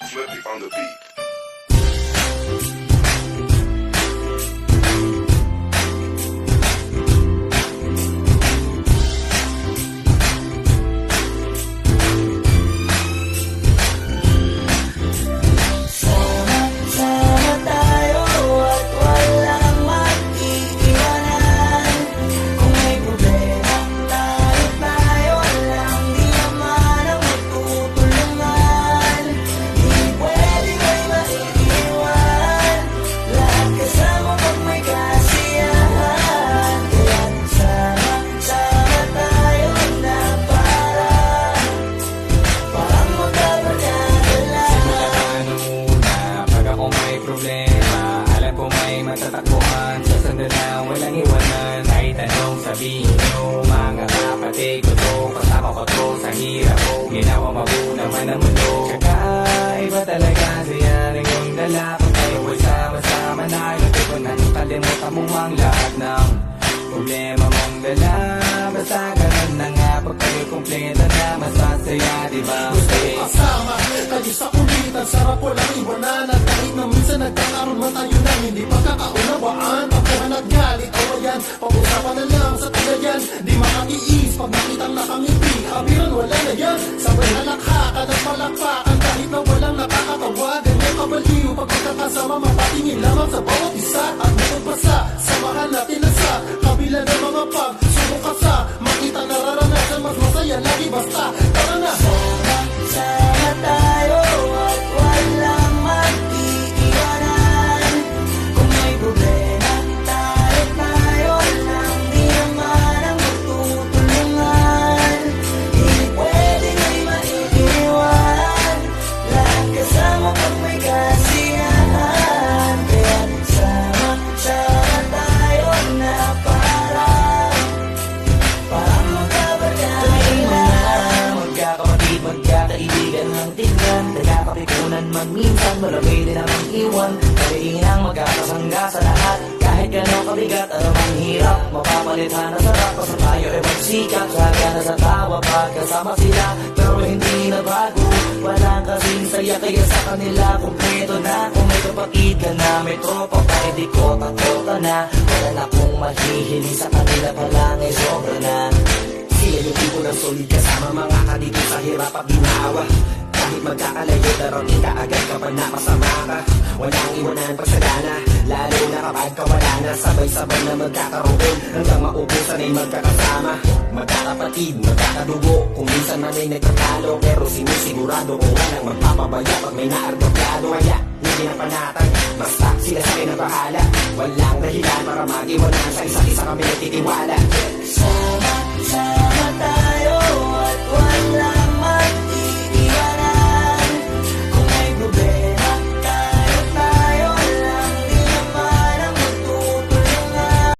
Flippy on the beat. Tatakbuhan sa sandalang walang iwanan. Kahit anong sabihin nyo, mga kapatid ko to, kasama ko to sa hirap ko, ginawa mabuo naman ang mundo. Tsaka iba talaga siya rin yung dala ko tayo ay sama-sama na iluto ko na kalimutan mo ang lahat ng problema mong dala. Basta ganun na nga, pag kayo kumpleto na, mas masaya, diba? Gusto ko kasama kayo sa kulitan, sarap walang iwanan. At kahit na minsan nagkakaroon man tayo ng hindi pagkakaunawaan, pagkuhan at galit, awayan, pag-usapan na lang sa tagayan. Di makatiis pag nakitang nakangiti, abiran wala na yan. Sabay halakhakan at palakpakan kahit na walang nakakatawa. Ganyan kabaliw pag magkakasama, mapatingin lamang sa bawat isa. At bukod pa sa samahan natin na sa kabila ng mga pagsubok ka sa makita nararanasan, mas masaya lagi basta tara na. Sama tayo at walang mag-iiwanan. Kung may problema, tayo lang, di naman ang magtutulungan. Di pwedeng may maiiwan, lahat kasama pag may kasiyahan. Kaya sama tayo na parang magkabarkada. Magkakapatid, magkakaibigan ng tingnan, nagkakapikunan man minsan, malamay din ang iwan. Kailangang magkakasangga sa lahat, kahit gano'ng kabigat, anumang hirap, mapapalitan na sarap. Basta tayo ay magsikap, saga na sa tawa, pagkasama sila, pero hindi na bago. Walang kasing saya, kaya sa kanila kumpleto na. Kung may kapatid ka na, may tropa pa, di ko takota na. Wala na kong mahihiling sa kanila pa lang ay sobra na. Sila yung tipo ng solid kasama, mga kadito sa hirap at ginawa. Kahit magkakalayo, darating ka agad kapag napasama ka. Walang iwanan pagsagana, lalo na kapag kawala na. Sabay-sabay na magkakaroon, hanggang maubusan ay magkakasama. Magkakapatid, magkakadugo, kung minsan man ay nagtatalo, pero sinisigurado kung walang magpapabaya pag may naargoglado. Kaya hindi na panatag, basta sila sa akin na bahala. Walang dahilan para mag-iwanan, sa isa't isa kami nagtitiwala. Sama tayo